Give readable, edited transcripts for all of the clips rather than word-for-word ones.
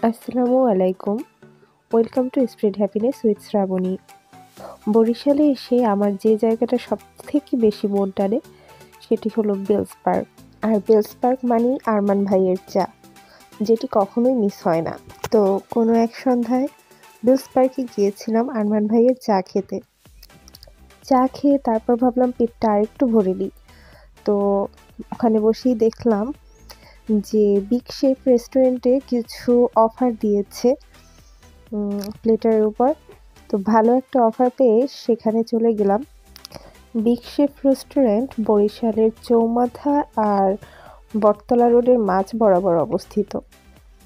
আসসালামু আলাইকুম। Welcome to spread happiness with Shrabani. বরিশালে এসে আমার যে জায়গাটা সবথেকে বেশি মন টানে সেটি হলো বেলস পার্ক। আর বেলস পার্ক মানেই আরমান ভাইয়ের চা, যেটি কখনোই মিস হয় না। তো কোনো এক সন্ধ্যায় বেলস পার্কে গিয়েছিলাম আরমান ভাইয়ের চা খেতে। চা খেয়ে তারপর ভাবলাম পেটটা আরেকটু ভরে নিই। তো ওখানে বসেই দেখলাম যে বিগ শেফ রেস্টুরেন্টে কিছু অফার দিয়েছে প্লেটারের উপর। তো ভালো একটা অফার পেয়ে সেখানে চলে গেলাম। বিগ শেফ রেস্টুরেন্ট বরিশালের চৌমাথা আর বটতলা রোডের মাঝ বরাবর অবস্থিত।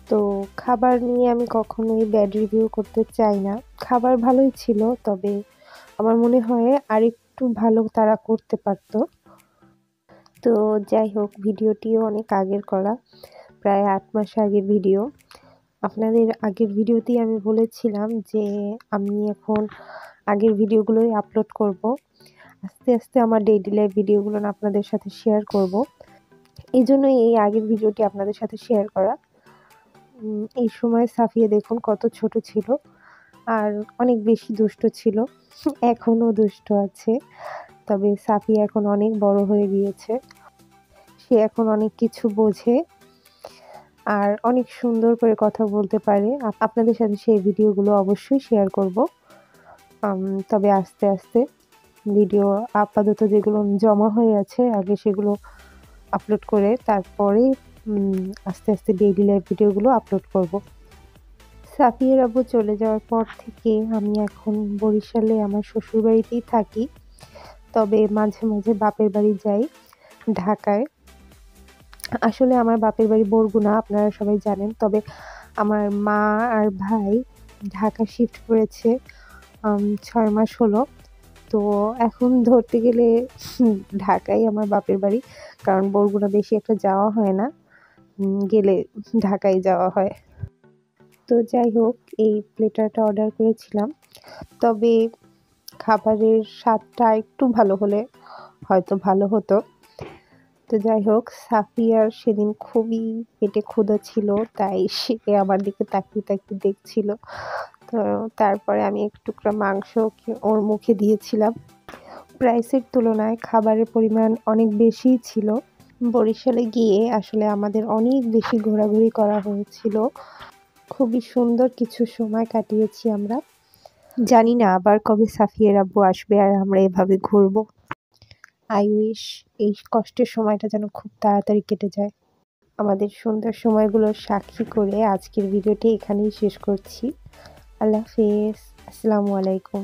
তো খাবার নিয়ে আমি কখনোই ব্যাড রিভিউ করতে চাই না। খাবার ভালোই ছিল, তবে আমার মনে হয় আরেকটু ভালো তারা করতে পারতো। তো যাই হোক, ভিডিওটিও অনেক আগের করা, প্রায় ৮ মাস আগের ভিডিও। আপনাদের আগের ভিডিওতেই আমি বলেছিলাম যে আমি এখন আগের ভিডিওগুলোই আপলোড করব। আস্তে আস্তে আমার ডেইলি লাইফ ভিডিওগুলো আপনাদের সাথে শেয়ার করব। এই জন্যই এই আগের ভিডিওটি আপনাদের সাথে শেয়ার করা। এই সময় সাফিয়া দেখুন কত ছোট ছিল আর অনেক বেশি দুষ্ট ছিল। এখনও দুষ্ট আছে, তবে সাফিয়া এখন অনেক বড় হয়ে গিয়েছে। সে এখন অনেক কিছু বোঝে আর অনেক সুন্দর করে কথা বলতে পারে। আপনাদের সাথে সেই ভিডিওগুলো অবশ্যই শেয়ার করব। তবে আস্তে আস্তে ভিডিও আপাতত যেগুলো জমা হয়ে আছে আগে সেগুলো আপলোড করে তারপরে আস্তে আস্তে ডেইলি লাইফ ভিডিওগুলো আপলোড করব। সাফিয়ার আব্বু চলে যাওয়ার পর থেকে আমি এখন বরিশালে আমার শ্বশুরবাড়িতেই থাকি, তবে মাঝে মাঝে বাপের বাড়ি যাই ঢাকায়। আসলে আমার বাপের বাড়ি বরগুনা, আপনারা সবাই জানেন। তবে আমার মা আর ভাই ঢাকা শিফট করেছে ৬ মাস হলো। তো এখন ধরতে গেলে ঢাকাই আমার বাপের বাড়ি, কারণ বরগুনা বেশি একটা যাওয়া হয় না, গেলে ঢাকায় যাওয়া হয়। তো যাই হোক, এই প্লেটারটা অর্ডার করেছিলাম, তবে খাবারের স্বাদটা একটু ভালো হলে হয়তো ভালো হতো। তো যাই হোক, সাফিয়ার সেদিন খুবই পেটে ক্ষুধা ছিল, তাই সে আমার দিকে তাকিয়ে তাকিয়ে দেখছিল। তো তারপরে আমি এক টুকরা মাংস ওর মুখে দিয়েছিলাম। প্রাইসের তুলনায় খাবারের পরিমাণ অনেক বেশিই ছিল। বরিশালে গিয়ে আসলে আমাদের অনেক বেশি ঘোরাঘুরি করা হয়েছিল। খুবই সুন্দর কিছু সময় কাটিয়েছি আমরা। জানি না আবার কবে সাফিয়ার আব্বু আসবে আর আমরা এভাবে ঘুরবো। আই উইশ এই কষ্টের সময়টা যেন খুব তাড়াতাড়ি কেটে যায়। আমাদের সুন্দর সময়গুলোর সাক্ষী করে আজকের ভিডিওটি এখানেই শেষ করছি। আল্লাহ হাফেজ। আসসালামু আলাইকুম।